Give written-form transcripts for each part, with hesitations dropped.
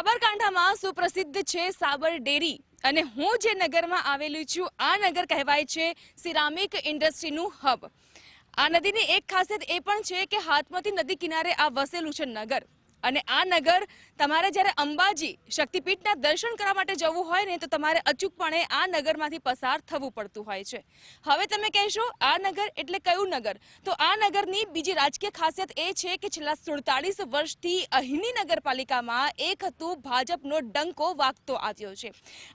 સાબરકાંઠામાં સુપ્રસિદ્ધ છે સાબર ડેરી અને હું જે નગરમાં આવેલું છું આ નગર કહેવાય છે સિરામિક ઇન્ડસ્ટ્રીનું હબ। આ નદીની એક ખાસિયત એ પણ છે કે હાથમતી નદી કિનારે આ વસેલું છે નગર અને આ નગર તમારે જ્યારે અંબાજી શક્તિપીઠના દર્શન કરવા માટે જવું હોય ને તો તમારે અચૂકપણે આ નગરમાંથી પસાર થવું પડતું હોય છે। હવે તમે કહેશો આ નગર એટલે કયું નગર? તો આ નગરની બીજી રાજકીય ખાસિયત એ છે કે છેલ્લા 47 વર્ષથી અહીંની નગરપાલિકામાં એક હતું ભાજપનો ડંકો વાગતો આવ્યો છે।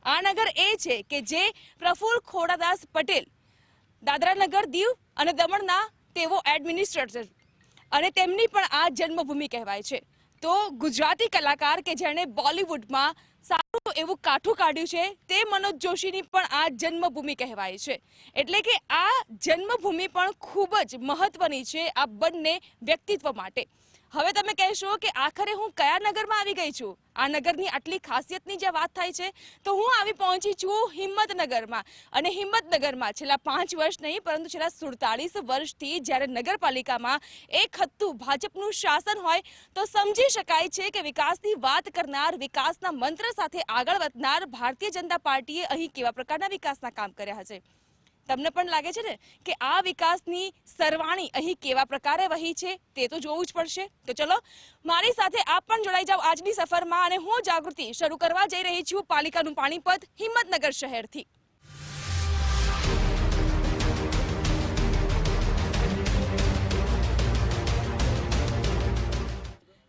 આ નગર એ છે કે જે પ્રફુલ્લ ખોડાદાસ પટેલ દાદરા નગર દીવ અને દમણના તેઓ એડમિનિસ્ટ્રેટર અને તેમની પણ આ જન્મભૂમિ કહેવાય છે। તો ગુજરાતી કલાકાર કે જેણે બોલિવૂડમાં સારું એવું કાઠું કાઢ્યું છે તે મનોજ જોશીની પણ આ જન્મભૂમિ કહેવાય છે। એટલે કે આ જન્મભૂમિ પણ ખૂબ જ મહત્વની છે આ બંને વ્યક્તિત્વ માટે। હવે તમે કહેશો કે આખરે હું કયા નગરમાં આવી ગઈ છું? આ નગરની આટલી ખાસિયતની જે વાત થાય છે તો હું આવી પહોંચી છું હિંમતનગરમાં અને હિંમતનગરમાં છેલ્લા 5 વર્ષ નહીં પરંતુ છેલ્લા 47 વર્ષથી જ્યારે નગરપાલિકામાં એક હતું ભાજપનું શાસન હોય તો સમજી શકાય છે કે વિકાસની વાત કરનાર, વિકાસના મંત્ર સાથે આગળ વધનાર ભારતીય જનતા પાર્ટીએ અહીં કેવા પ્રકારના વિકાસના કામ કર્યા હશે। તમને પણ લાગે છે ને કે આ વિકાસની સરવાણી અહીં કેવા પ્રકારે વહી છે તે તો જોવું જ પડશે। તો ચલો મારી સાથે આપ પણ જોડાઈ જાઓ આજની સફરમાં અને હું જાગૃતિ શરૂ કરવા જઈ રહી છું પાલિકાનું પાણીપત હિંમતનગર શહેરથી।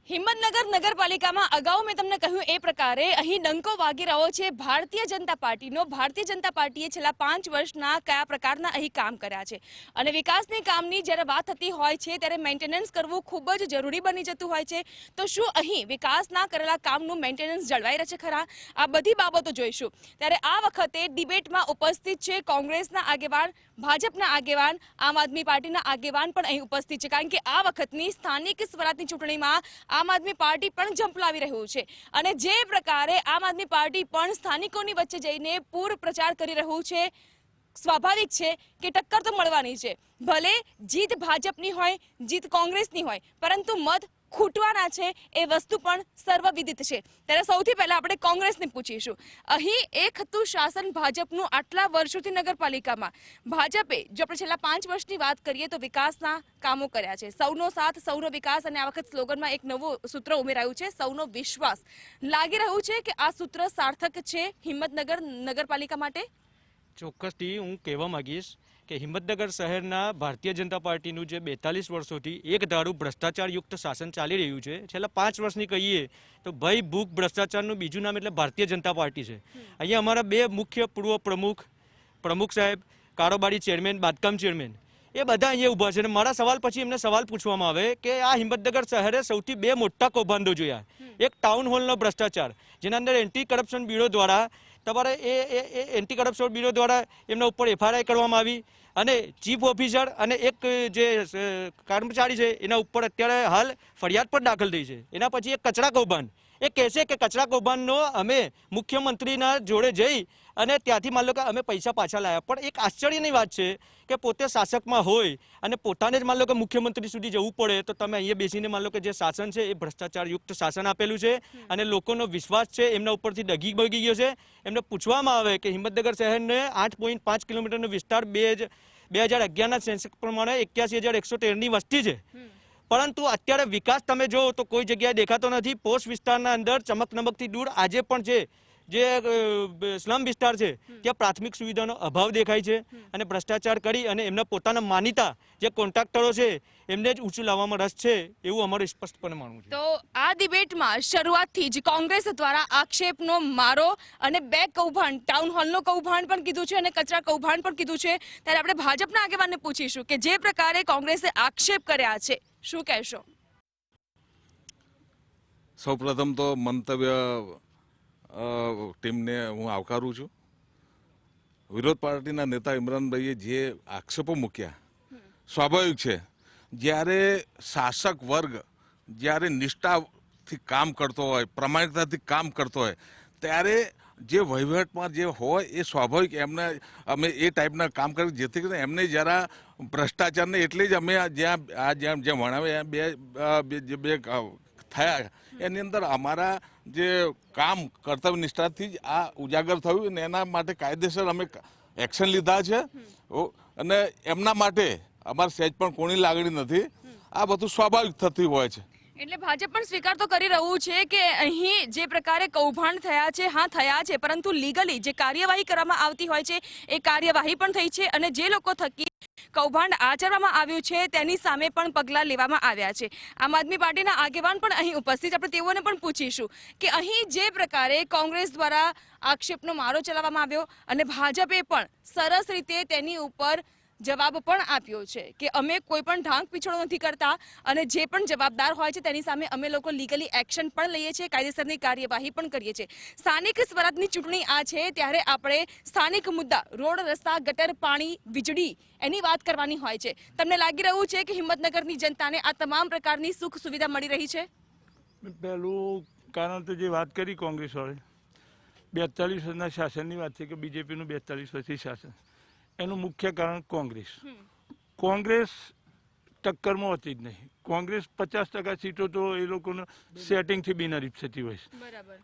હિંમતનગર નગરપાલિકામાં અગાઉ મેં તમને કહ્યું એ પ્રકારે અહીં ડંકો વાગી રહ્યો છે ભારતીય જનતા પાર્ટીનો। ભારતીય જનતા પાર્ટીએ છેલ્લા 5 વર્ષના કયા પ્રકારના અહીં કામ કર્યા છે અને વિકાસની કામની જ્યારે વાત થતી હોય છે ત્યારે મેન્ટેનન્સ કરવું ખૂબ જ જરૂરી બની જતું હોય છે। તો શું અહીં વિકાસના કરેલા કામનું મેન્ટેનન્સ જળવાઈ રહે છે ખરા? આ બધી બાબતો જોઈશું। ત્યારે આ વખતે ડિબેટમાં ઉપસ્થિત છે કોંગ્રેસના આગેવાન, ભાજપના આગેવાન, આમ આદમી પાર્ટીના આગેવાન પણ અહીં ઉપસ્થિત છે કારણ કે આ વખતની સ્થાનિક સ્વરાજની ચૂંટણીમાં આમ આદમી પાર્ટી પણ ઝંપલાવી રહ્યું છે અને જે પ્રકારે આમ આદમી પાર્ટી પણ સ્થાનિકોની વચ્ચે જઈને પૂર પ્રચાર કરી રહ્યું છે સ્વાભાવિક છે કે ટક્કર તો મળવાની છે। ભલે જીત ભાજપની હોય, જીત કોંગ્રેસની હોય પરંતુ મત ખૂટવાના છે એ વસ્તુ પણ સર્વવિદિત છે। ત્યારે સૌથી પહેલા આપણે કોંગ્રેસને પૂછીશું। અહીં એક હતું શાસન ભાજપનું આટલા વર્ષોથી નગરપાલિકામાં ભાજપે જો આપણે છેલ્લા 5 વર્ષની વાત કરીએ તો વિકાસના કામો કર્યા છે। સૌનો સાથ, સૌનો વિકાસ અને આ વખત સ્લોગનમાં એક નવું સૂત્ર ઉમેરાયું છે સૌનો વિશ્વાસ। લાગી રહ્યું છે કે આ સૂત્ર સાર્થક છે હિંમતનગર નગરપાલિકા માટે? ચોક્કસથી હું કહેવા માંગીશ કે હિંમતનગર શહેરના ભારતીય જનતા પાર્ટીનું જે 42 વર્ષોથી એક ધારું ભ્રષ્ટાચારયુક્ત શાસન ચાલી રહ્યું છે, છેલ્લા 5 વર્ષની કહીએ તો ભય ભૂખ ભ્રષ્ટાચારનું બીજું નામ એટલે ભારતીય જનતા પાર્ટી છે। અહીંયા અમારા બે મુખ્ય પૂર્વ પ્રમુખ સાહેબ, કારોબારી ચેરમેન, બાંધકામ ચેરમેન એ બધા અહીંયા ઊભા છે અને મારા સવાલ પછી એમને સવાલ પૂછવામાં આવે કે આ હિંમતનગર શહેરે સૌથી 2 મોટા કૌભાંડો જોયા। એક ટાઉન હોલનો ભ્રષ્ટાચાર જેના અંદર એન્ટી કરપ્શન બ્યુરો દ્વારા તમારે એ એન્ટી કરપ્શન બ્યુરો દ્વારા એમના ઉપર એફઆઈઆર કરવામાં આવી અને ચીફ ઓફિસર અને એક જે કર્મચારી છે એના ઉપર અત્યારે હાલ ફરિયાદ પણ દાખલ થઈ છે। એના પછી એક કચરા કૌભાંડ, એ કહેશે કે કચરા કૌભાંડનો અમે મુખ્યમંત્રીના જોડે જઈ અને ત્યાંથી માન લો કે અમે પૈસા પાછા લાવ્યા। પણ એક આશ્ચર્યની વાત છે કે પોતે શાસકમાં હોય અને પોતાને જ માન લો કે મુખ્યમંત્રી સુધી જવું પડે તો તમે અહીંયા બેસીને માન લો કે જે શાસન છે એ ભ્રષ્ટાચારયુક્ત શાસન આપેલું છે અને લોકોનો વિશ્વાસ છે એમના ઉપરથી ડગી બગી ગયો છે। એમને પૂછવામાં આવે કે હિંમતનગર શહેરને 8.5 કિલોમીટરનો વિસ્તાર 2011ના સેન્સસ પ્રમાણે 81,113ની વસ્તી છે પરંતુ અત્યારે વિકાસ તમે જો તો કોઈ જગ્યાએ દેખાતો નથી। પોસ્ટ વિસ્તારના અંદર ચમકદમકથી દૂર આજે પણ છે જે સ્લમ વિસ્તાર છે ત્યાં પ્રાથમિક સુવિધાનો અભાવ દેખાય છે અને ભ્રષ્ટાચાર કરી અને એમના પોતાના માનીતા જે કોન્ટ્રાક્ટરો છે એમને જ ઊંચું લાવવામાં રસ છે એવું અમારું સ્પષ્ટપણે માનવું છે। તો આ ડિબેટમાં શરૂઆતથી જ કોંગ્રેસ દ્વારા આક્ષેપનો મારો અને 2 કૌભાંડ, ટાઉન હોલનો કૌભાંડ પણ કીધું છે અને કચરા કૌભાંડ પણ કીધું છે। ત્યારે આપણે ભાજપના આગેવાનને પૂછીશું કે જે પ્રકારે કોંગ્રેસે આક્ષેપ કર્યા છે શું કહેશો? સૌપ્રથમ તો મંતવ્ય ટીમને હું આવકારું છું। વિરોધ પાર્ટીના નેતા ઇમરાનભાઈએ જે આક્ષેપો મૂક્યા સ્વાભાવિક છે। જ્યારે શાસક વર્ગ જ્યારે નિષ્ઠાથી કામ કરતો હોય, પ્રામાણિકતાથી કામ કરતો હોય ત્યારે જે વહીવટમાં જે હોય એ સ્વાભાવિક એમને અમે એ ટાઈપના કામ કરીએ જેથી કરીને એમને જરા ભ્રષ્ટાચારને એટલે જ અમે જ્યાં ભણાવ્યા બે થયા એની અંદર અમારા જે કામ કર્તવ્ય નિષ્ઠાથી જ આ ઉજાગર થયું અને એના માટે કાયદેસર અમે એક્શન લીધા છે અને એમના માટે અમારે સહેજ પણ કોની લાગણી નથી. આ બધું સ્વાભાવિક થતું હોય છે. એટલે ભાજપ પણ સ્વીકાર તો કરી રહ્યું છે કે અહીં જે પ્રકારે કૌભાંડ થયા છે, હા થયા છે, પરંતુ લીગલી જે કાર્યવાહી કરવામાં આવતી હોય છે એ કાર્યવાહી પણ થઈ છે અને જે લોકો થકી કૌભાંડ આચરવામાં આવ્યું છે તેની સામે પણ પગલાં લેવામાં આવ્યા છે. આમ આદમી પાર્ટીના આગેવાન પણ અહીં ઉપસ્થિત, આપણે તેઓને પણ પૂછીશું કે અહીં જે પ્રકારે કોંગ્રેસ દ્વારા આક્ષેપનો મારો ચલાવવામાં આવ્યો અને ભાજપે પણ સરસ રીતે તેની ઉપર જવાબ પણ આપ્યો છે કે અમે કોઈ પણ ઢાંક પીછળો નથી કરતા અને જે પણ જવાબદાર હોય છે તેની સામે અમે લોકો લીગલી એક્શન પણ લઈએ છીએ, કાયદેસરની કાર્યવાહી પણ કરીએ છીએ. સ્થાનિક સ્વરાજની ચૂંટણી આ છે ત્યારે આપણે સ્થાનિક મુદ્દા રોડ, રસ્તા, ગટર, પાણી, વીજળી એની વાત કરવાની હોય છે. તમને લાગી રહ્યું છે કે હિંમતનગરની જનતાને આ તમામ પ્રકારની સુખ સુવિધા મળી રહી છે? પહેલું કારણ તો જે વાત કરી કોંગ્રેસ વાળે 42 વર્ષના શાસનની વાત છે કે બીજેપીનું 42 વર્ષથી શાસન, એનું મુખ્ય કારણ કોંગ્રેસ ટક્કરમાં હતી જ નહીં. કોંગ્રેસ 50% સીટો તો એ લોકોને સેટિંગથી બિનહરીફ થતી હોય છે.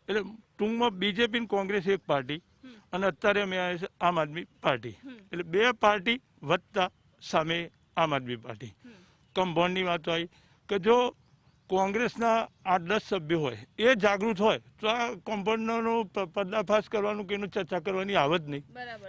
એટલે ટૂંકમાં બીજેપી ને કોંગ્રેસ એક પાર્ટી અને અત્યારે અમે આવ્યા છે આમ આદમી પાર્ટી. એટલે બે પાર્ટી વધતા સામે આમ આદમી પાર્ટી. કમ્પાઉન્ડની વાત આવી કે જો કોંગ્રેસના 8-10 સભ્યો હોય એ જાગૃત હોય તો આ કમ્પાઉન્ડરનો પર્દાફાશ કરવાનું કે એનું ચર્ચા કરવાની આવત નહીં.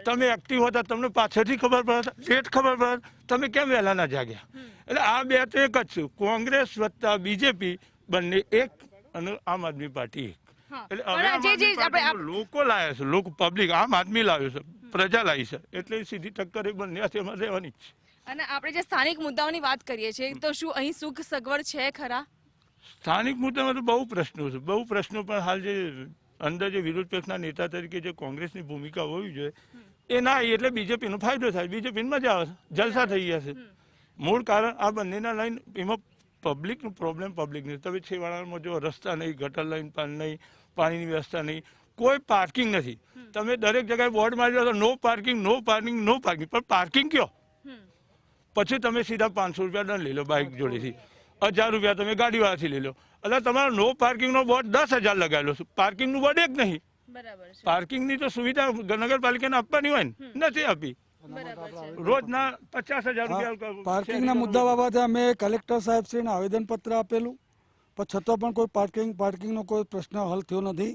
તમે એક્ટિવ હતા, તમને પાછળથી ખબર પડે, ડેટ ખબર પડે, તમે કેમ વહેલા ના જાગ્યા? એટલે આ બે તો એક જ છે, કોંગ્રેસ વત્તા બીજેપી બંને એક અને આમ આદમી પાર્ટી એક. એટલે હવે આમ આદમી પાર્ટીમાં લોકો લાવ્યા છે, લોકો પબ્લિક આમ આદમી લાવ્યો છે, પ્રજા લાવી છે, એટલે સીધી ટક્કર એ બંને હાથેમાં રહેવાની જ છે. અને આપણે જે સ્થાનિક મુદ્દાઓની વાત કરીએ છીએ તો શું અહીં સુખ સગવડ છે ખરા? સ્થાનિક મુદ્દામાં તો બહુ પ્રશ્નો છે, બહુ પ્રશ્નો, પણ હાલ જે અંદર જે વિરોધ પક્ષના નેતા તરીકે જે કોંગ્રેસની ભૂમિકા હોવી જોઈએ એ ના આવી એટલે બીજેપીનો ફાયદો થાય, બીજેપીને મજા આવે છે, જલસા થઈ ગયા છે. મૂળ કારણ આ બંનેના લાઈન એમાં પબ્લિકનો પ્રોબ્લેમ પબ્લિકને. તમે છેવાડામાં જો રસ્તા નહીં, ગટર લાઈન નહીં, પાણીની વ્યવસ્થા નહીં, કોઈ પાર્કિંગ નથી. તમે દરેક જગ્યાએ બોર્ડ મારી દો no parking, no parking, no parking, પણ પાર્કિંગ કયો? પછી તમે સીધા 500 રૂપિયા દંડ લઈ લો બાઇક જોડેથી, 1000 રૂપિયા તમે ગાડીવાળાથી લઈ લો. એટલે તમારો નો પાર્કિંગનો બોર્ડ 10,000 લગાવેલો છે, પાર્કિંગનું બોર્ડ એક નહીં. પાર્કિંગની તો સુવિધા નગરપાલિકાને આપવાની હોય ને, નથી આપી. રોજના 50,000 રૂપિયા. પાર્કિંગના મુદ્દા બાબતે અમે કલેક્ટર સાહેબશ્રીને આવેદનપત્ર આપેલું, પણ છતાં પણ કોઈ પાર્કિંગનો કોઈ પ્રશ્ન હલ થયો નથી.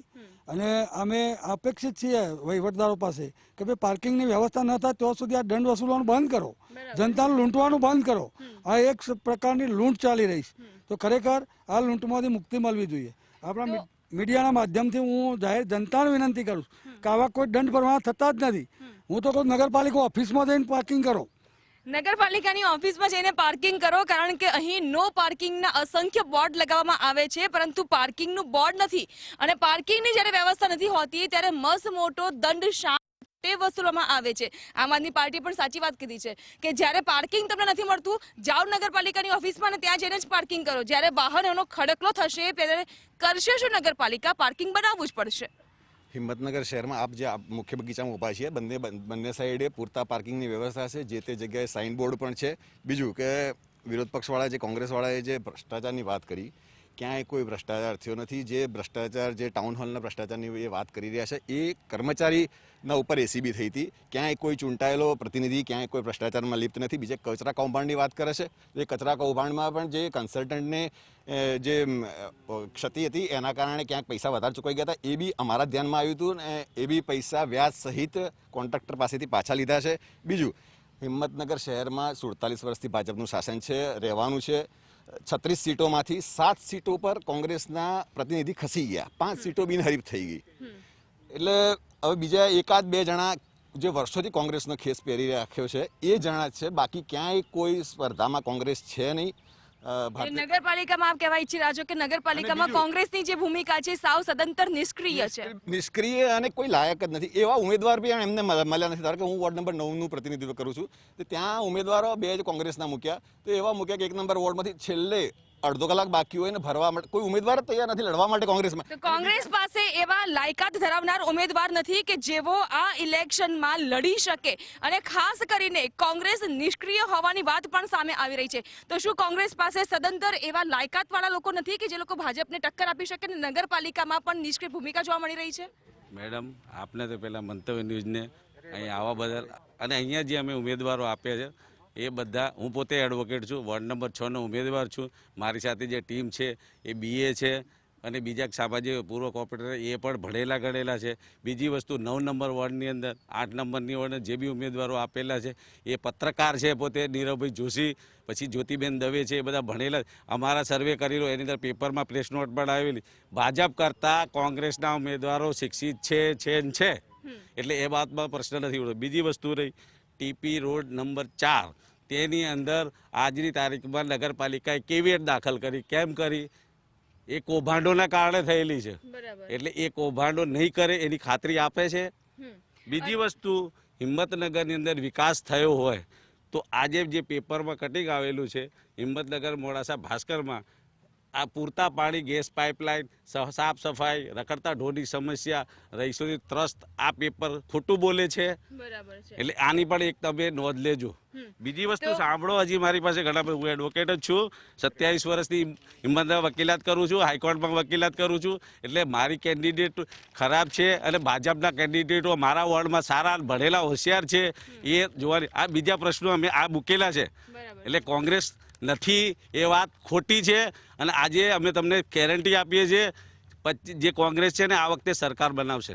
અને અમે અપેક્ષિત છીએ વહીવટદારો પાસે કે ભાઈ પાર્કિંગની વ્યવસ્થા ન થાય ત્યાં સુધી આ દંડ વસૂલવાનું બંધ કરો, જનતાને લૂંટવાનું બંધ કરો. આ એક પ્રકારની લૂંટ ચાલી રહી છે, તો ખરેખર આ લૂંટમાંથી મુક્તિ મળવી જોઈએ. આપણા મીડિયાના માધ્યમથી હું જાહેર જનતાને વિનંતી કરું છું કે આવા કોઈ દંડ ભરવાના થતા જ નથી. હું તો કહું નગરપાલિકા ઓફિસમાં જઈને પાર્કિંગ કરો. નગરપાલિકાની ઓફિસમાં જઈને પાર્કિંગ કરો, કારણ કે અહીં નો પાર્કિંગના અસંખ્ય બોર્ડ લગાવવામાં આવે છે પરંતુ પાર્કિંગનું બોર્ડ નથી. અને પાર્કિંગની જ્યારે વ્યવસ્થા નથી હોતી ત્યારે મસ્ત મોટો દંડ શા વસૂલવામાં આવે છે. આમ આદમી પાર્ટી પણ સાચી વાત કીધી છે કે જ્યારે પાર્કિંગ તમને નથી મળતું, જાઓ નગરપાલિકાની ઓફિસમાં અને ત્યાં જઈને જ પાર્કિંગ કરો. જ્યારે વાહનોનો ખડકલો થશે ત્યારે કરશે શું નગરપાલિકા? પાર્કિંગ બનાવવું જ પડશે. હિંમતનગર શહેરમાં આપ જે મુખ્ય બગીચામાં ઊભા છીએ બંને સાઈડે પૂરતા પાર્કિંગની વ્યવસ્થા છે, જે તે જગ્યાએ સાઇન બોર્ડ પણ છે. બીજું કે વિરોધ પક્ષવાળા જે કોંગ્રેસવાળાએ જે ભ્રષ્ટાચારની વાત કરી, ક્યાંય કોઈ ભ્રષ્ટાચાર થયો નથી. જે ભ્રષ્ટાચાર, જે ટાઉન હોલના ભ્રષ્ટાચારની એ વાત કરી રહ્યા છે એ કર્મચારીના ઉપર એસીબી થઈ હતી. ક્યાંય કોઈ ચૂંટાયેલો પ્રતિનિધિ ક્યાંય કોઈ ભ્રષ્ટાચારમાં લિપ્ત નથી. બીજે કચરા કૌભાંડની વાત કરે છે, એ કચરા કૌભાંડમાં પણ જે કન્સલ્ટન્ટને જે ક્ષતિ હતી એના કારણે ક્યાંક પૈસા વધારે ચૂકવાઈ ગયા હતા, એ બી અમારા ધ્યાનમાં આવ્યું હતું અને એ બી પૈસા વ્યાજ સહિત કોન્ટ્રાક્ટર પાસેથી પાછા લીધા છે. બીજું, હિંમતનગર શહેરમાં 47 વર્ષથી ભાજપનું શાસન છે, રહેવાનું છે. 36 સીટોમાંથી 7 સીટો પર કોંગ્રેસના પ્રતિનિધિ ખસી ગયા, 5 સીટો બિનહરીફ થઈ ગઈ. એટલે હવે બીજા એકાદ બે જણા જે વર્ષોથી કોંગ્રેસનો ખેસ પહેરી રાખ્યો છે એ જણા છે, બાકી ક્યાંય કોઈ સ્પર્ધામાં કોંગ્રેસ છે નહીં. નગરપાલિકામાં આપ કહેવા ઈચ્છી રહ્યા છો કે નગરપાલિકામાં કોંગ્રેસની જે ભૂમિકા છે સાવ સદંતર નિષ્ક્રિય છે, નિષ્ક્રિય અને કોઈ લાયક જ નથી. એવા ઉમેદવાર બી એમને મળ્યા નથી. ધારો કે હું વોર્ડ નંબર 9નું પ્રતિનિધિત્વ કરું છું, તો ત્યાં ઉમેદવારો 2 જ કોંગ્રેસના મૂક્યા, તો એવા મૂક્યા કે 1 નંબર વોર્ડમાંથી છેલ્લે અડધો કલાક બાકી હોય ને ભરવા માટે કોઈ ઉમેદવાર જ તૈયાર નથી લડવા માટે કોંગ્રેસમાં. તો કોંગ્રેસ પાસે એવા લાયકાત ધરાવનાર ઉમેદવાર નથી કે જેઓ આ ઇલેક્શનમાં લડી શકે, અને ખાસ કરીને કોંગ્રેસ નિષ્ક્રિય હોવાની વાત પણ સામે આવી રહી છે. તો શું કોંગ્રેસ પાસે સદંતર એવા લાયકાતવાળા લોકો નથી કે જે લોકો ભાજપને ટક્કર આપી શકે, ને નગરપાલિકામાં પણ નિષ્ક્રિય ભૂમિકા જોવા મળી રહી છે? મેડમ, આપને તો પહેલાં મંતવ્ય ન્યૂઝને અહીં આવવા બદલ, અને અહીંયા જે અમે ઉમેદવારો આપ્યા છે એ બધા, હું પોતે એડવોકેટ છું, વોર્ડ નંબર 6નો ઉમેદવાર છું. મારી સાથે જે ટીમ છે એ BA છે, અને બીજા સામાજિક પૂર્વ કોર્પોરેટર એ પણ ભણેલા ગણેલા છે. બીજી વસ્તુ, 9 નંબર વોર્ડની અંદર 8 નંબરની વોર્ડ જે બી ઉમેદવારો આપેલા છે એ પત્રકાર છે, પોતે નીરવભાઈ જોશી, પછી જ્યોતિબેન દવે છે, એ બધા ભણેલા. અમારા સર્વે કરેલો એની અંદર પેપરમાં પ્રેસ નોટ પણ આવેલી. ભાજપ કરતાં કોંગ્રેસના ઉમેદવારો શિક્ષિત છે. એટલે એ વાતમાં પ્રશ્ન નથી ઉઠતો. બીજી વસ્તુ રહી TP રોડ નંબર 4, તેની અંદર આજની તારીખમાં નગરપાલિકાએ કેવી દાખલ કરી, કેમ કરી? એ કૌભાંડોના કારણે થયેલી છે. એટલે એ કૌભાંડો નહીં કરે એની ખાતરી આપે છે. બીજી વસ્તુ, હિંમતનગરની અંદર વિકાસ થયો હોય તો આજે જે પેપરમાં કટિંગ આવેલું છે, હિંમતનગર મોડાસા ભાસ્કરમાં આ પૂરતા પાણી, ગેસ પાઇપલાઇન, સાફ સફાઈ, રખડતા ઢોરની સમસ્યા, રહીશોની ત્રસ્ત, આ પેપર ખોટું બોલે છે. એટલે આની પણ એક તમે નોંધ લેજો. બીજી વસ્તુ સાંભળો, હજી મારી પાસે ઘણા બધા, હું એડવોકેટ જ છું, 27 વર્ષથી હિંમતનગર વકીલાત કરું છું, હાઈકોર્ટમાં વકીલાત કરું છું. એટલે મારી કેન્ડિડેટ ખરાબ છે અને ભાજપના કેન્ડિડેટો મારા વોર્ડમાં સારા ભણેલા હોશિયાર છે એ જોવાની. આ બીજા પ્રશ્નો અમે આ મૂકેલા છે. એટલે કોંગ્રેસ નથી એ વાત ખોટી છે, અને આજે અમે તમને ગેરંટી આપીએ છીએ જે કોંગ્રેસ છે ને આ વખતે સરકાર બનાવશે.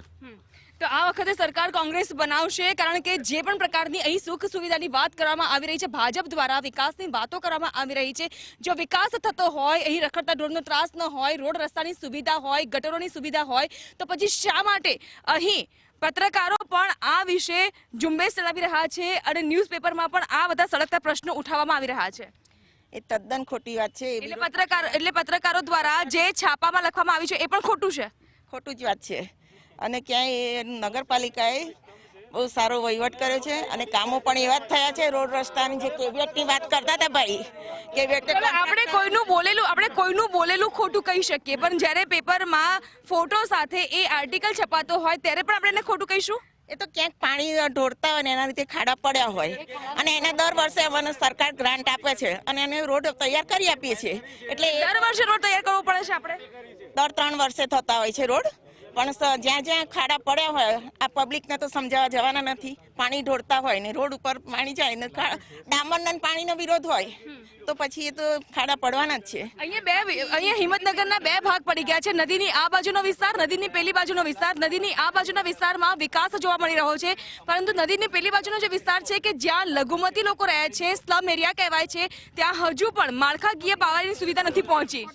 તો આ વખતે સરકાર કોંગ્રેસ બનાવશે, કારણ કે જે પણ પ્રકારની અહીં સુખ સુવિધાની વાત કરવામાં આવી રહી છે, ભાજપ દ્વારા વિકાસની વાતો કરવામાં આવી રહી છે. જો વિકાસ થતો હોય, અહીં રખડતા ઢોરનો ત્રાસ ન હોય, રોડ રસ્તાની સુવિધા હોય, ગટરોની સુવિધા હોય, તો પછી શા માટે અહીં પત્રકારો પણ આ વિશે ઝુંબેશ ચલાવી રહ્યા છે અને ન્યૂઝપેપરમાં પણ આ બધા સળગતા પ્રશ્નો ઉઠાવવામાં આવી રહ્યા છે? એ તદ્દન ખોટી વાત છે. એટલે પત્રકારો દ્વારા જે છાપામાં લખવામાં આવ્યું છે એ પણ ખોટું છે? ખોટું જ વાત છે. અને ક્યાંય નગરપાલિકાએ બહુ સારો વહીવટ કર્યો છે અને કામો પણ એવા જ થયા છે. રોડ રસ્તાની જે કેવિયટની વાત કરતા હતા ભાઈ, આપણે કોઈનું બોલેલું ખોટું કહી શકીએ, પણ જ્યારે પેપરમાં ફોટો સાથે એ આર્ટિકલ છપાતો હોય ત્યારે પણ આપણે એને ખોટું કહીશું? એ તો ક્યાંક પાણી ઢોળતા હોય ને એના રીતે ખાડા પડ્યા હોય, અને એના દર વર્ષે અમને સરકાર ગ્રાન્ટ આપે છે અને એને રોડ તૈયાર કરી આપીએ છીએ. એટલે દર વર્ષે રોડ તૈયાર કરવો પડે છે આપણે? દર 3 વર્ષે થતા હોય છે રોડ, પણ જ્યાં જ્યાં ખાડા પડ્યા હોય આ પબ્લિકને તો સમજાવવા જવાના નથી. પાણી ઢોળતા હોય ને રોડ ઉપર પાણી જાય ને ડામરના પાણીનો વિરોધ હોય તો પછી એ તો ખાડા પડવાના જ છે. અહીંયા હિંમતનગરના 2 ભાગ પડી ગયા છે. નદીની આ બાજુનો વિસ્તાર, નદીની પેલી બાજુનો વિસ્તાર. નદીની આ બાજુના વિસ્તારમાં વિકાસ જોવા મળી રહ્યો છે, પરંતુ નદીની પેલી બાજુનો જે વિસ્તાર છે કે જ્યાં લઘુમતી લોકો રહે છે, સ્લમ એરિયા કહેવાય છે, ત્યાં હજુ પણ માળખાકીય પાણીની સુવિધા નથી પહોંચી.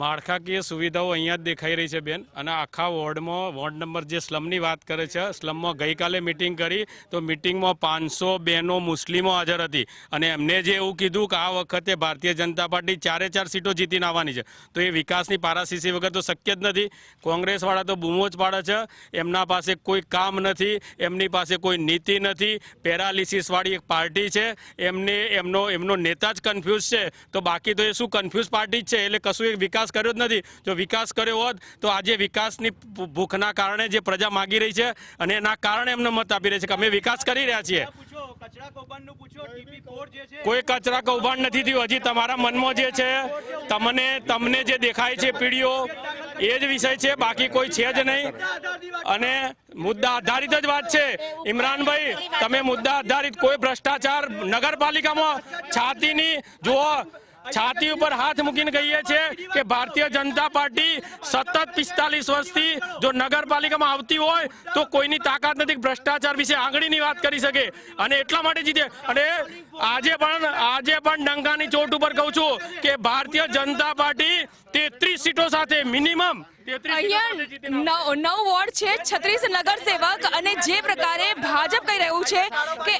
માળખાકીય સુવિધાઓ અહીંયા જ દેખાઈ રહી છે બેન, અને આખા વોર્ડમાં વોર્ડ નંબર જે સ્લમની વાત કરે છે, સ્લમમાં ગઈકાલે મિટિંગ કરી તો મિટિંગમાં 500 બહેનો મુસ્લિમો હાજર હતી, અને એમને જે એવું કીધું કે આ વખતે ભારતીય જનતા પાર્ટી 4 4 સીટો જીતીને આવવાની છે. તો એ વિકાસની પારાશીસી વગર તો શક્ય જ નથી. કોંગ્રેસવાળા તો બૂમો જ પાડે છે, એમના પાસે કોઈ કામ નથી, એમની પાસે કોઈ નીતિ નથી, પેરાલિસિસવાળી એક પાર્ટી છે, એમનો નેતા જ કન્ફ્યુઝ છે. તો બાકી તો એ શું કન્ફ્યુઝ પાર્ટી જ છે, એટલે કશું એક વિકાસ કર્યો જ નથી. જો વિકાસ કર્યો હોત તો આજે વિકાસની ભૂખના કારણે જે પ્રજા માગી રહી છે અને એના કારણે એમને મત આપી રહી છે કે અમે વિકાસ કરી રહ્યા છીએ. કોઈ કચરા કૌભાંડ નથી થયું. હજી તમારા મનમાં જે છે, તમને જે દેખાય છે પીડીઓ, એ જ વિષય છે, બાકી કોઈ છે જ નહીં. અને મુદ્દા આધારિત જ વાત છે. ઇમરાનભાઈ, તમે મુદ્દા આધારિત કોઈ ભ્રષ્ટાચાર નગરપાલિકામાં છાતી ઉપર હાથ મૂકીને કહીએ છીએ કે ભારતીય જનતા પાર્ટી સતત 45 વર્ષથી જો નગરપાલિકામાં આવતી હોય તો કોઈની તાકાત નથી ભ્રષ્ટાચાર વિશે આંગળીની વાત કરી શકે, અને એટલા માટે જીતે. અને આજે પણ ડંકાની ચોટ ઉપર કહું છું કે ભારતીય જનતા પાર્ટી 33 સીટો સાથે મિનિમમ અહીંયા 9 વોર્ડ છે, 36 નગરસેવક, અને જે પ્રકારે ભાજપ કહી રહ્યું છે કે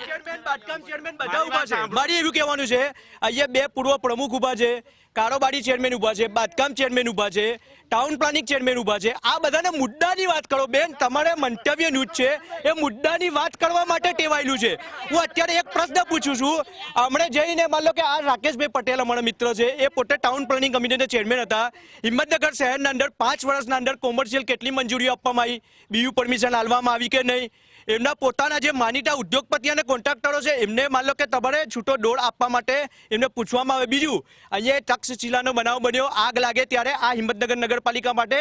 મારી એવું કહેવાનું છે, અહીંયા 2 પૂર્વ પ્રમુખ ઉભા છે, કારોબારી ચેરમેન ઊભા છે, બાંધકામ ચેરમેન ઊભા છે, ટાઉન પ્લાનિંગ ચેરમેન ઊભા છે. આ બધાને મુદ્દાની વાત કરો બેન. તમારે મંતવ્ય ન્યૂઝ છે એ મુદ્દાની વાત કરવા માટે ટેવાયેલું છે. હું અત્યારે એક પ્રશ્ન પૂછું છું. હમણાં જઈને માન લો કે આ રાકેશભાઈ પટેલ અમારા મિત્ર છે, એ પોતે ટાઉન પ્લાનિંગ કમિટીના ચેરમેન હતા. હિંમતનગર શહેરના અંદર 5 વર્ષના અંદર કોમર્શિયલ કેટલી મંજૂરીઓ આપવામાં આવી, બીયુ પરમિશન આલવામાં આવી કે નહીં? એમના પોતાના જે માનીતા ઉદ્યોગપતિ અને કોન્ટ્રાક્ટરો છે એમને માન લો કે તમારે છૂટો દોડ આપવા માટે એમને પૂછવામાં આવે. બીજું, અહીંયા તક્ષશિલાનો બનાવ બન્યો, આગ લાગે ત્યારે આ હિંમતનગર નગરપાલિકા માટે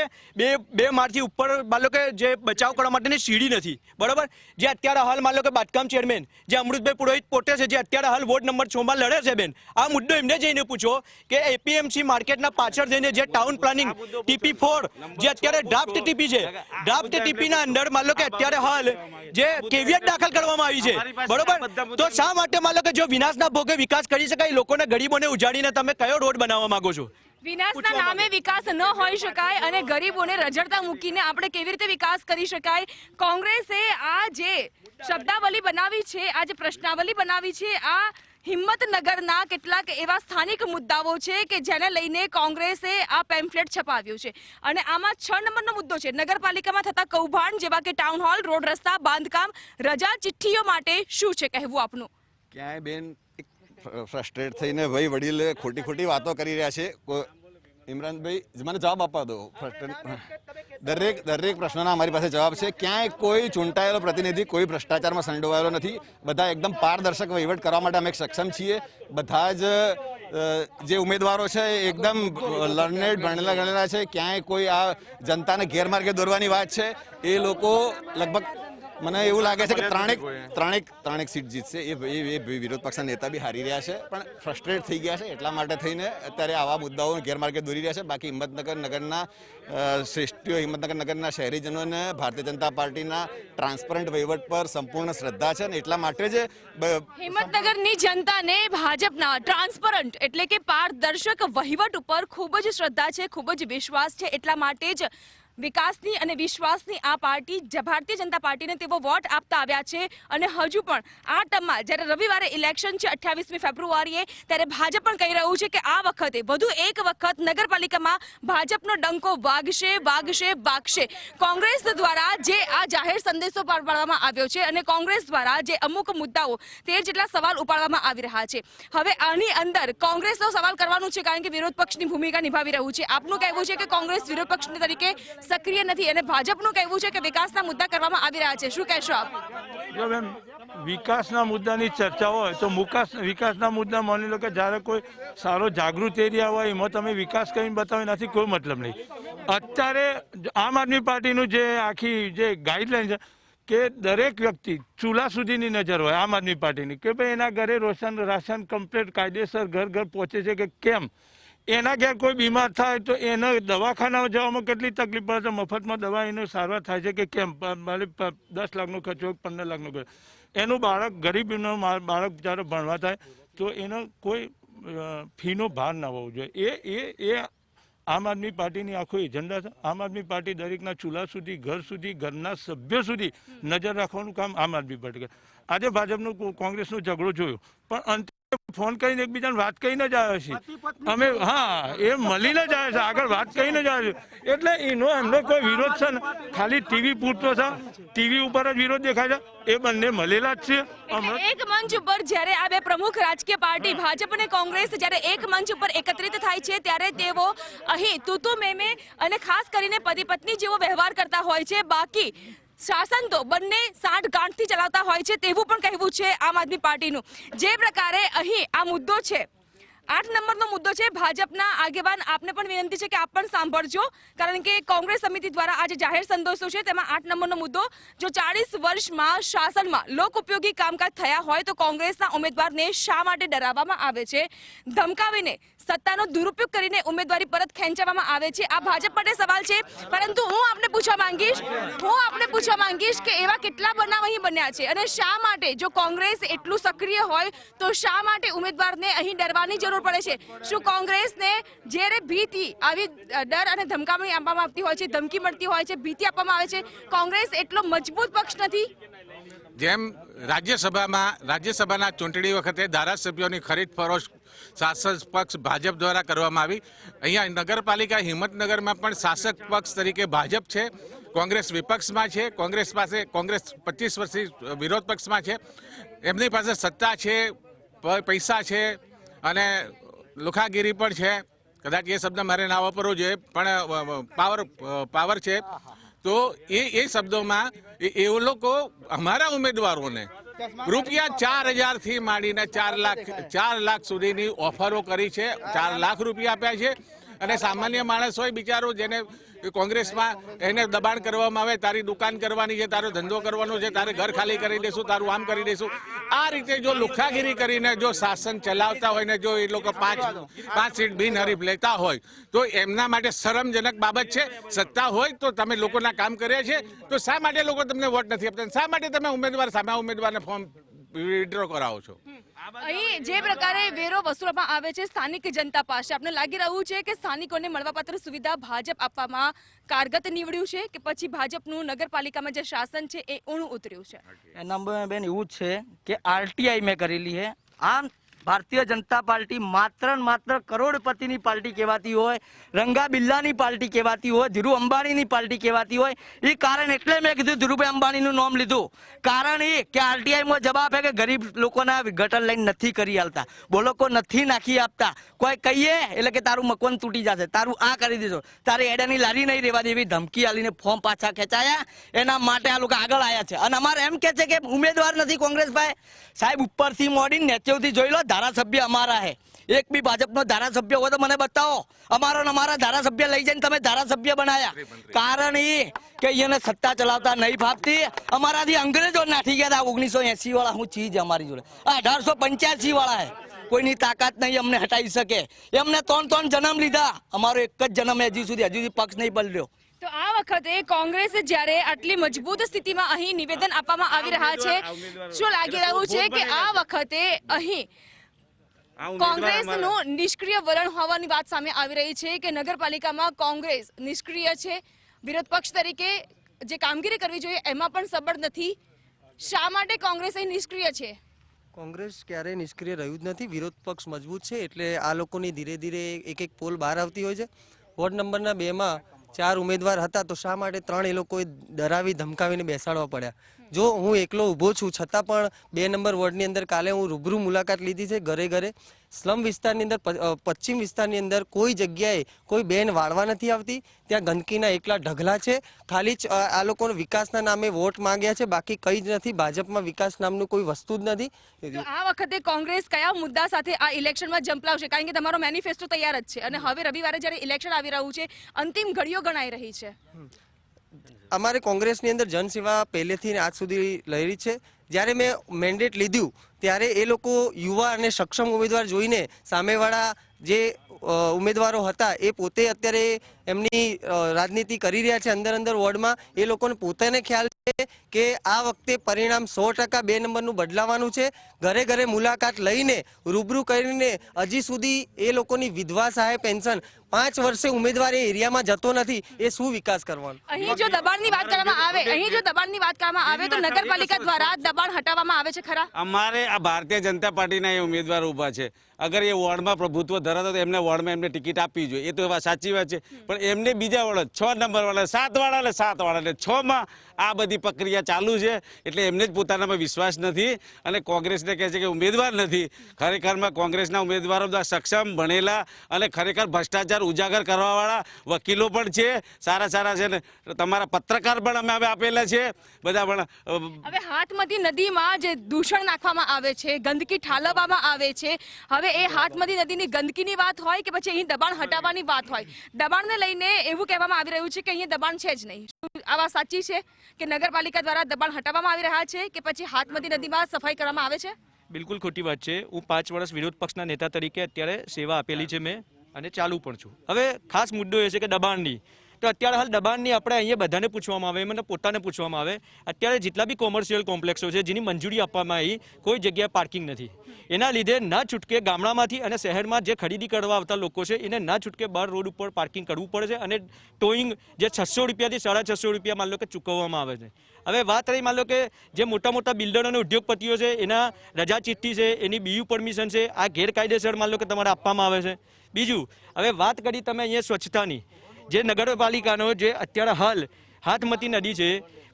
બે માળથી ઉપર માન લો કે જે બચાવ કરવા માટેની સીડી નથી, બરાબર? જે અત્યારે હાલ માન લો કે બાંધકામ ચેરમેન જે અમૃતભાઈ પુરોહિત પોતે છે, જે અત્યારે હાલ વોર્ડ નંબર 6 માં લડે છે બેન, આ મુદ્દો એમને જઈને પૂછો કે એપીએમસી માર્કેટના પાછળ જઈને જે ટાઉન પ્લાનિંગ TP4 જે અત્યારે ડ્રાફ્ટ ટીપી છે, ડ્રાફ્ટ ટીપીના અંદર માન લો કે અત્યારે હાલ જે કેવિયટ દાખલ કરવામાં આવી છે, બરોબર? તો શા માટે માન લો કે જો વિનાશના ભોગે વિકાસ કરી શકાય, લોકોને ગરીબોને ઉજાડીને તમે કયો રોડ બનાવવા માંગો છો? વિનાશના નામે વિકાસ ન હોઈ શકાય અને ગરીબોને રજડતા મૂકીને આપણે કેવી રીતે વિકાસ કરી શકાય? કોંગ્રેસે આ જે શબ્દાવલી બનાવી છે, આ જે પ્રશ્નાવલી બનાવી છે, આ હિંમતનગરના કેટલાક એવા સ્થાનિક મુદ્દાઓ છે કે જેને લઈને કોંગ્રેસે આ પેમ્ફલેટ છપાવ્યું છે. અને આમાં 6 નંબરનો મુદ્દો છે નગરપાલિકામાં થતા કૌભાંડ, જેવા કે ટાઉન હોલ, રોડ રસ્તા, બાંધકામ, રજા ચિઠ્ઠીઓ માટે શું છે કહેવું આપનું? ક્યાંય બેન ફ્રસ્ટ્રેટ થઈને ભાઈ વડીલ ખોટી વાતો કરી રહ્યા છે. ઇમરાનભાઈ મને જવાબ આપવા દો. દરેક પ્રશ્નના અમારી પાસે જવાબ છે. ક્યાંય કોઈ ચૂંટાયેલો પ્રતિનિધિ કોઈ ભ્રષ્ટાચારમાં સંડોવાયેલો નથી. બધા એકદમ પારદર્શક વહીવટ કરવા માટે અમે સક્ષમ છીએ. બધા જ જે ઉમેદવારો છે એકદમ લર્નેડ, ભણેલા ગણેલા છે. ક્યાંય કોઈ આ જનતાને ગેરમાર્ગે દોરવાની વાત છે એ લોકો લગભગ મને એવું લાગે છે કે ત્રણેક સીટ જીતશે. એ વિરોધ પક્ષના નેતા બી હારી રહ્યા છે, પણ ફ્રસ્ટ્રેટ થઈ ગયા છે. એટલા માટે થઈને અત્યારે આવા મુદ્દાઓ ગેરમાર્ગે દોરી રહ્યા છે. બાકી હિંમતનગર નગરના શ્રેષ્ઠીઓ, હિંમતનગર નગરના શહેરીજનોને ભારતીય જનતા પાર્ટીના ટ્રાન્સપરન્ટ વહીવટ પર સંપૂર્ણ શ્રદ્ધા છે ને એટલા માટે જ હિંમતનગરની જનતાને ભાજપના ટ્રાન્સપરન્ટ એટલે કે પારદર્શક વહીવટ ઉપર ખૂબ જ શ્રદ્ધા છે, ખૂબ જ વિશ્વાસ છે. એટલા માટે જ વિકાસની અને વિશ્વાસની આ પાર્ટી ભારતીય જનતા પાર્ટીને તેઓ વોટ આપતા આવ્યા છે. અને હજુ પણ આ ટર્મમાં જ્યારે રવિવારે ઇલેક્શન છે 28મી ફેબ્રુઆરીએ, ત્યારે ભાજપ પણ કહી રહ્યું છે કે આ વખતે વધુ એક વખત નગરપાલિકામાં ભાજપનો ડંકો વાગશે. કોંગ્રેસ દ્વારા જે આ જાહેર સંદેશો પાડવામાં આવ્યો છે અને કોંગ્રેસ દ્વારા જે અમુક મુદ્દાઓ 13 જેટલા સવાલ ઉપાડવામાં આવી રહ્યા છે, હવે આની અંદર કોંગ્રેસનો સવાલ કરવાનું છે, કારણ કે વિરોધ પક્ષની ભૂમિકા નિભાવી રહ્યું છે. આપનું કહેવું છે કે કોંગ્રેસ વિરોધ પક્ષની તરીકે સક્રિય નથી અને ભાજપનું કહેવું છે કે વિકાસના મુદ્દા કરવામાં આવી રહ્યા છે. શું કહેશો આપ? જો બેન, વિકાસના મુદ્દાની ચર્ચા હોય તો વિકાસના મુદ્દા માની લો કે જ્યારે કોઈ સારો જાગૃત એરિયા હોય એમાં તમે વિકાસ કરીને બતાવો, એનાથી કોઈ મતલબ નહીં. અત્યારે આમ આદમી પાર્ટીનું જે આખી જે ગાઈડલાઈન છે કે દરેક વ્યક્તિ ચૂલા સુધીની નજર હોય આમ આદમી પાર્ટીની, કે ભાઈ એના ઘરે રાશન કમ્પ્લીટ કાયદેસર ઘર પહોંચે છે કે કેમ. એના ઘેર કોઈ બીમાર થાય તો એને દવાખાના જવામાં કેટલી તકલીફ પડે છે, મફતમાં દવા એનો સારવાર થાય છે કે કેમ? 10 લાખનો ખર્ચ હોય, 15 લાખનો ખર્ચ. એનું બાળક, ગરીબનું બાળક જ્યારે ભણવા થાય તો એનો કોઈ ફીનો ભાર ના હોવો જોઈએ. એ આમ આદમી પાર્ટીની આખો એજન્ડા છે. આમ આદમી પાર્ટી દરેકના ચૂલા સુધી, ઘર સુધી, ઘરના સભ્યો સુધી નજર રાખવાનું કામ આમ આદમી પાર્ટી કરે. આજે ભાજપનું કોંગ્રેસનો ઝઘડો જોયો, પણ અંતે ફોન કરીને એકબીજાને વાત કહીને જ આવ્યા છીએ અમે. હા, એ મળીને જ આવ્યા છે, આગળ વાત કહીને જ આવ્યા છે. એટલે એમનો કોઈ વિરોધ છે ને, ખાલી ટીવી પૂરતો છે, ટીવી ઉપર જ વિરોધ દેખાય છે. એ બંને મળેલા જ છે. એક મંચ ઉપર જ્યારે આ બે પ્રમુખ રાજકીય પાર્ટી ભાજપ અને કોંગ્રેસ જ્યારે એક મંચ ઉપર એકત્રિત થાય છે, ત્યારે તેઓ અહીં તું મેમે અને ખાસ કરીને પતિ પત્ની જેવો વ્યવહાર કરતા હોય છે. બાકી શાસન તો બંને સાંઠગાંઠથી ચલાવતા હોય છે તેવું પણ કહેવું છે આમ આદમી પાર્ટીનું. જે પ્રકારે અહીં આ મુદ્દો છે, 8 નંબરનો મુદ્દો છે, ભાજપના આગેવાન આપને પણ વિનંતી છે કે આપ પણ સાંભળજો, કારણ કે કોંગ્રેસ સમિતિ દ્વારા આજે જાહેર સંદેશો છે તેમાં 8 નંબરનો મુદ્દો, જો 40 વર્ષમાં શાસનમાં લોક ઉપયોગી કામકાજ થયા હોય તો કોંગ્રેસના ઉમેદવારને શા માટે ડરાવવામાં આવે છે, ધમકાવીને સત્તાનો દુરુપયોગ કરીને ઉમેદવારી પરત ખેંચવામાં આવે છે? આ ભાજપ માટે સવાલ છે. પરંતુ હું આપને પૂછવા માંગીશ કે એવા કેટલા બનાવ અહીં બન્યા છે અને શા માટે, જો કોંગ્રેસ એટલું સક્રિય હોય તો શા માટે ઉમેદવારને અહીં ડરવાની જરૂર પડે છે? શું કોંગ્રેસને જ્યારે ભીતિ, આવી ડર અને ધમકામણી આપવામાં આવતી હોય છે, ધમકી મળતી હોય છે, ભીતિ આપવામાં આવે છે, કોંગ્રેસ એટલો મજબૂત પક્ષ નથી? જેમ રાજ્યસભાના ચૂંટણી વખતે ધારાસભ્યોની ખરીદ ફરોશ શાસક પક્ષ ભાજપ દ્વારા કરવામાં આવી, અહીંયા નગરપાલિકા હિંમતનગરમાં પણ શાસક પક્ષ તરીકે ભાજપ છે, કોંગ્રેસ વિપક્ષમાં છે, કોંગ્રેસ 25 વર્ષથી વિરોધ પક્ષમાં છે, એમની પાસે સત્તા છે, પૈસા છે અને લુખાગીરી પણ છે, કદાચ એ શબ્દ મારે ના વાપરવો જોઈએ, પણ પાવર છે. તો એ શબ્દોમાં એ લોકો અમારા ઉમેદવારોને રૂપિયા 4,000 થી માંડીને 4 લાખ સુધીની ઓફરો કરી છે, 4 લાખ રૂપિયા આપ્યા છે. અને સામાન્ય માણસ હોય બિચારો, જેને કોંગ્રેસમાં એને દબાણ કરવામાં આવે, તારી દુકાન કરવાની છે, તારો ધંધો કરવાનો છે, તારે ઘર ખાલી કરી દઈશું, તારું આમ કરી દઈશું, આ રીતે જો લુખાગીરી કરીને જો શાસન ચલાવતા હોય ને જો એ લોકો પાંચ સીટ બિનહરીફ લેતા હોય તો એમના માટે શરમજનક બાબત છે. સત્તા હોય તો તમે લોકોના કામ કર્યા છે, તો શા માટે લોકો તમને વોટ નથી આપતા? શા માટે તમે સામે ઉમેદવારને ફોર્મ વિડ્રો કરાવો છો? અહીં જે પ્રકારે વેરો વસૂલવામાં આવે છે સ્થાનિક જનતા પાસે, આપને લાગી રહ્યું છે કે સ્થાનિકોને મળવાપાત્ર સુવિધા ભાજપ આપવામાં કારગત નીવડ્યું છે કે પછી ભાજપનું નગરપાલિકામાં જે શાસન છે એ ઊણું ઉતર્યું છે? એના બેન એવું જ છે કે આરટીઆઈ મેં કરેલી છે. આમ ભારતીય જનતા પાર્ટી માત્ર ને માત્ર કરોડપતિની પાર્ટી કહેવાતી હોય, રંગા બિલ્લાની પાર્ટી કહેવાતી હોય, ધીરુ અંબાણીની પાર્ટી કહેવાતી હોય. એ કારણ એટલે મેં કીધું ધીરુભાઈ અંબાણીનું નામ લીધું, કારણ એ કે આરટીઆઈમાં જવાબ છે કે ગરીબ લોકોના ગટર લાઈન નથી કરી આલતા, બોલકો નથી નાખી આપતા. કોઈ કહીએ એટલે કે તારું મકાન તૂટી જશે, તારું આ કરી દેજો, તારે એડાની લારી નહીં રહેવા દેવી, ધમકી આલીને ફોર્મ પાછા ખેંચાયા. એના માટે આ લોકો આગળ આવ્યા છે. અને અમારે એમ કે છે કે ઉમેદવાર નથી કોંગ્રેસભાઈ સાહેબ, ઉપરથી મોડીને નેચેવથી જોઈ લો, ધારાસભ્ય અમારા હે. એક બી ભાજપનો ધારાસભ્ય હોય તો મને બતાવો. અમારા ધારાસભ્ય લઈ જઈને તમે ધારાસભ્ય બનાયા. કારણ એ કે એને સત્તા ચલાવતા નહીં ફાવતી. અમારાથી અંગ્રેજો નાઠી ગયા હતા 1980 વાળા. હું ચીજ અમારી જોડે 1885 વાળા હે. કોઈની તાકાત નહીં અમને હટાવી શકે. એમને 3 જન્મ લીધા, અમારો એક જ જન્મ હજી સુધી પક્ષ નહીં બદલ્યો. તો આ વખતે કોંગ્રેસ જ્યારે આટલી મજબૂત સ્થિતિમાં અહીં નિવેદન આપવામાં આવી રહ્યા છે, શું લાગી રહ્યું છે કે આ વખતે અહીં કોંગ્રેસનું નિષ્ક્રિય વલણ હોવાની વાત સામે આવી રહી છે કે નગરપાલિકામાં કોંગ્રેસ નિષ્ક્રિય છે, વિરોધ પક્ષ તરીકે જે કામગીરી કરવી જોઈએ એમાં પણ સબળ નથી. શા માટે કોંગ્રેસ અહીં નિષ્ક્રિય છે? કોંગ્રેસ ક્યારેય નિષ્ક્રિય રહ્યું જ નથી. વિરોધ પક્ષ મજબૂત છે એટલે આ લોકોની ધીરે ધીરે એક પોલ બહાર આવતી હોય છે. વોર્ડ નંબરના 2માં 4 ઉમેદવાર હતા તો શા માટે 3 એ લોકોએ ડરાવી ધમકાવીને બેસાડવા પડ્યા? જો હું એકલો ઊભો છું છતાં પણ 2 નંબર વોર્ડની અંદર કાલે હું રૂબરૂ મુલાકાત લીધી છે, ઘરે ઘરે. સ્લમ વિસ્તારની અંદર, પશ્ચિમ વિસ્તારની અંદર કોઈ જગ્યાએ કોઈ બેન વાળવા નથી આવતી. ત્યાં ગંદકીના એકલા ઢગલા છે. ખાલી જ આ લોકોને વિકાસના નામે વોટ માંગ્યા છે, બાકી કંઈ જ નથી. ભાજપમાં વિકાસ નામનું કોઈ વસ્તુ જ નથી. તો આ વખતે કોંગ્રેસ કયા મુદ્દા સાથે આ ઇલેક્શનમાં ઝંપલાવશે? કારણ કે તમારો મેનિફેસ્ટો તૈયાર જ છે અને હવે રવિવારે જ્યારે ઇલેક્શન આવી રહ્યું છે, અંતિમ ઘડીઓ ગણાઈ રહી છે. અમારે કોંગ્રેસની અંદર જનસેવા પહેલેથી આજ સુધી લહેરી છે. જ્યારે મેં મેન્ડેટ લીધું ત્યારે એ લોકો યુવા અને સક્ષમ ઉમેદવાર જોઈને સામેવાળા જે ઉમેદવારો હતા એ પોતે અત્યારે એમની રાજનીતિ કરી રહ્યા છે અંદર વોર્ડમાં. એ લોકોને પોતાને ખ્યાલ છે કે આ વખતે પરિણામ 100% 2 નંબરનું બદલાવાનું છે. ઘરે ઘરે મુલાકાત લઈને રૂબરૂ કરીને હજી સુધી એ લોકોની વિધવા સહાય પેન્શન 5 વર્ષે ઉમેદવાર એ એરિયામાં જતો નથી. એ શું વિકાસ કરવાનો? અહીં જો દબાણની વાત કરવામાં આવે તો નગરપાલિકા દ્વારા દબાણ હટાવવામાં આવે છે ખરા? અમારે આ ભારતીય જનતા પાર્ટીના એ ઉમેદવાર ઊભા છે. અગર એ વોર્ડમાં પ્રભુત્વ ધરાવતા તો એમને વોર્ડમાં એમને ટિકિટ આપવી જોઈએ, એ તો સાચી વાત છે. પણ એમને બીજા વોર્ડ 6 નંબર વાળા, 7 વાળા ને 7 વાળા ને 6માં આ બધી પ્રક્રિયા ચાલુ છે. એટલે એમને જ પોતાનામાં વિશ્વાસ નથી અને કોંગ્રેસને કહે છે કે ઉમેદવાર નથી. ખરેખરમાં કોંગ્રેસના ઉમેદવારો બધા સક્ષમ, ભણેલા અને ખરેખર ભ્રષ્ટાચાર ઉજાગર કરવાવાળા વકીલો પણ છે, સારા છે ને તમારા પત્રકાર પણ અમે આપેલા છે બધા. પણ હવે હાથમતી નદીમાં જે દૂષણ નાખવામાં આવે છે, ગંદકી ઠાલવવામાં આવે છે, હવે એ હાથમતી નદીની ગંદકીની વાત હોય કે પછી અહીં દબાણ હટાવવાની વાત હોય, દબાણને લઈને એવું કહેવામાં આવી રહ્યું છે કે અહીં દબાણ છે જ નહીં. શું આ વાત સાચી છે કે નગરપાલિકા દ્વારા દબાણ હટાવવામાં આવી રહ્યા છે કે પછી હાથમતી નદીમાં સફાઈ કરવામાં આવે છે? બિલકુલ ખોટી વાત છે. હું 5 વર્ષ વિરોધ પક્ષના નેતા તરીકે અત્યારે સેવા આપેલી છે મેં અને ચાલુ પણ છું. હવે ખાસ મુદ્દો એ છે કે દબાણની તો અત્યારે હાલ દબાણની આપણે અહીંયા બધાને પૂછવામાં આવે, મને પોતાને પૂછવામાં આવે, અત્યારે જેટલા બી કોમર્શિયલ કોમ્પ્લેક્સો છે જેની મંજૂરી આપવામાં આવી, કોઈ જગ્યાએ પાર્કિંગ નથી. એના લીધે ના છૂટકે ગામડામાંથી અને શહેરમાં જે ખરીદી કરવા આવતા લોકો છે એને ના છૂટકે બહાર રોડ ઉપર પાર્કિંગ કરવું પડે છે અને ટોઈંગ જે 600 રૂપિયાથી 650 રૂપિયા માન લો કે ચૂકવવામાં આવે છે. હવે વાત રહી માન લો કે જે મોટા મોટા બિલ્ડરો અને ઉદ્યોગપતિઓ છે એના રજા ચિઠ્ઠી છે, એની બીયુ પરમિશન છે, આ ગેરકાયદેસર માન લો કે તમારે આપવામાં આવે છે. બીજું, હવે વાત કરી તમે અહીંયા સ્વચ્છતાની, જે નગરપાલિકાનો જે અત્યારે હાલ હાથમતી નદી છે,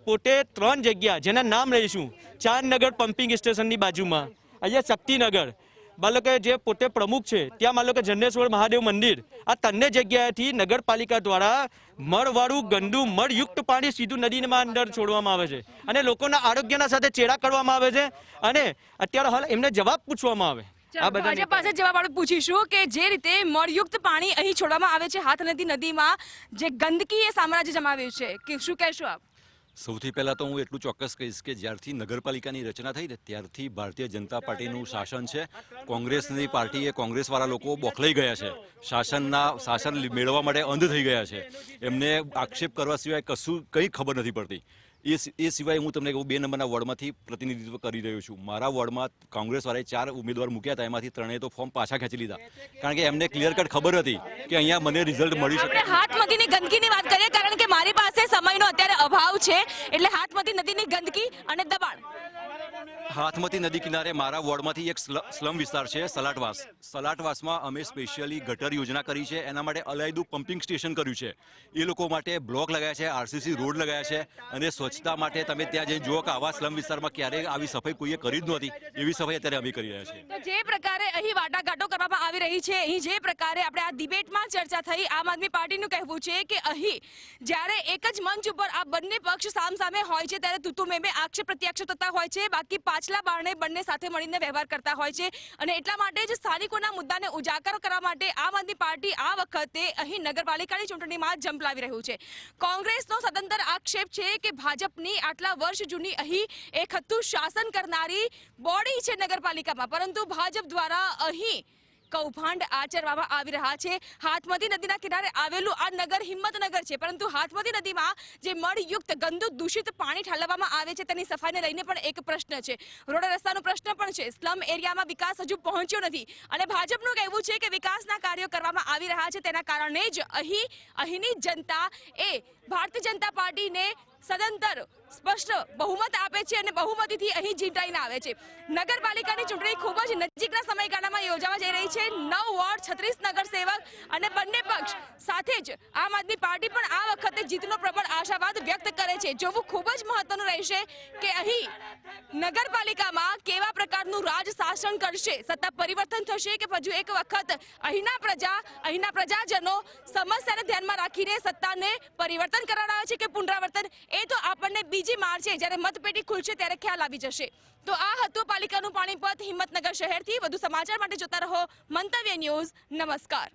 પોતે 3 જગ્યા જેના નામ લઈશું, ચાંદનગર પમ્પિંગ સ્ટેશનની બાજુમાં, અહીંયા શક્તિનગર, માનો કે જે પોતે પ્રમુખ છે ત્યાં માનો કે જન્નેશ્વર મહાદેવ મંદિર, આ 3 જગ્યાએથી નગરપાલિકા દ્વારા મળવાળું ગંદુ મળયુક્ત પાણી સીધું નદીમાં અંદર છોડવામાં આવે છે અને લોકોના આરોગ્યના સાથે ચેડા કરવામાં આવે છે અને અત્યારે હાલ એમને જવાબ પૂછવામાં આવે. ભાજપ પાસે જવાબ આપણે પૂછીશું કે જે રીતે મળયુક્ત પાણી અહીં છોડવામાં આવે છે હાથમતી નદીમાં, જે ગંદકી એ સામ્રાજ્ય જમાવ્યું છે, કે શું કહેશો આપ? સૌથી પહેલાં તો હું એટલું ચોક્કસ કહીશ કે જ્યારથી નગરપાલિકાની રચના થઈ ને ત્યારથી ભારતીય જનતા પાર્ટીનું શાસન છે. કોંગ્રેસની પાર્ટી એ કોંગ્રેસવાળા લોકો બોખલાઈ ગયા છે, શાસન મેળવવા માટે અંધ થઈ ગયા છે. એમને આક્ષેપ કરવા સિવાય કશું કંઈ ખબર નથી પડતી. એ સિવાય હું તમને કહું, 2 નંબરના વોર્ડમાંથી પ્રતિનિધિત્વ કરી રહ્યો છું. મારા વોર્ડમાં કોંગ્રેસવાળાએ 4 ઉમેદવાર મૂક્યા હતા, એમાંથી 3 તો ફોર્મ પાછા ખેંચી લીધા, કારણ કે એમને ક્લિયર કટ ખબર હતી કે અહીંયા મને રિઝલ્ટ મળી શકે. આપણે હાથમતીની ગંદકીની વાત કરીએ, કારણ કે મારી પાસે સમયનો અત્યારે અભાવ છે, એટલે હાથમતી નદીની ગંદકી અને દબાણ. હાથમતી નદી કિનારે મારા વોર્ડમાંથી એક સ્લમ વિસ્તાર છે, સલાટવાસ. સલાટવાસમાં અમે સ્પેશિયલી ગટર યોજના કરી છે, એના માટે અલાયદું પમ્પિંગ સ્ટેશન કર્યું છે. એ લોકો માટે બ્લોક લગાવ્યા છે, આરસીસી રોડ લગાવ્યા છે અને સ્વચ્છતા માટે તમે ત્યાં જઈને જુઓ કે આવા સ્લમ વિસ્તારમાં ક્યારેય આવી સફાઈ કોઈએ કરી જ નહોતી, એવી સફાઈ અત્યારે અમે કરી રહ્યા છીએ. તો જે પ્રકારે અહીં વાટાઘાટો કરવામાં આવી રહી છે, અહીં જે પ્રકારે આપણે આ ડિબેટમાં ચર્ચા થઈ, આમ આદમી પાર્ટીનું કહેવું છે કે અહીં જ્યારે એક જ મંચ ઉપર આ બંને પક્ષ સામસામે હોય છે ત્યારે તુતુ મેમે આક્ષેપ પ્રત્યાક્ષેપ થતા હોય છે, બાકી પાછલા બારણે બંને સાથે મળીને વ્યવહાર કરતા હોય છે અને એટલા માટે જ સ્થાનિકોના મુદ્દાને ઉજાગર કરવા માટે આમ આદમી પાર્ટી આ વખતે અહીં નગરપાલિકાની ચૂંટણીમાં ઝંપલાવી રહ્યું છે. કોંગ્રેસનો સદંતર આક્ષેપ છે કે ભાજપની આટલા વર્ષ જૂની અહીં એક હતું શાસન કરનારી બોડી છે નગરપાલિકામાં, પરંતુ ભાજપ દ્વારા અહીં કૌભાંડ આચરવામાં આવી રહ્યા છે. હાથમતી નદીના કિનારે આવેલું આ નગર હિંમતનગર છે, પરંતુ હાથમતી નદીમાં જે મળયુક્ત ગંદુ દૂષિત પાણી ઠાલવવામાં આવે છે તેની સફાઈને લઈને પણ એક પ્રશ્ન છે, રોડ રસ્તાનો પ્રશ્ન પણ છે, સ્લમ એરિયામાં વિકાસ હજુ પહોંચ્યો નથી અને ભાજપનું કહેવું છે કે વિકાસના કાર્યો કરવામાં આવી રહ્યા છે, તેના કારણે જ અહીંની જનતા એ ભારતીય જનતા પાર્ટીને સદંતર સ્પષ્ટ બહુમત આપે છે અને બહુમતીથી અહીં જીતાઈને આવે છે. નગરપાલિકાની ચૂંટણી ખૂબ જ નજીકના સમયગાળામાં યોજાવા જઈ રહી છે. 9 વોર્ડ, 36 નગરસેવક અને બંને પક્ષ સાથે જ આમ આદમી પાર્ટી પણ આ વખતે જીતનો પ્રબળ આશાવાદ વ્યક્ત કરે છે. જોવું ખૂબ જ મહત્વનું રહેશે કે અહીં નગરપાલિકામાં કેવા પ્રકારનું રાજ શાસન કરશે, સત્તા પરિવર્તન થશે કે હજુ એક વખત અહીંના પ્રજાજનો સમસ્યાને ધ્યાનમાં રાખીને સત્તાને પરિવર્તન કરાવડાવે છે કે પુનરાવર્તન, એ તો આપણને બીજી માર્ચે જ્યારે મતપેટી ખુલશે ત્યારે ખ્યાલ આવી જશે. તો આ હતું પાલિકાનું પાણીપત હિંમતનગર શહેરથી. વધુ સમાચાર માટે જોતા રહો મંતવ્ય ન્યૂઝ. નમસ્કાર.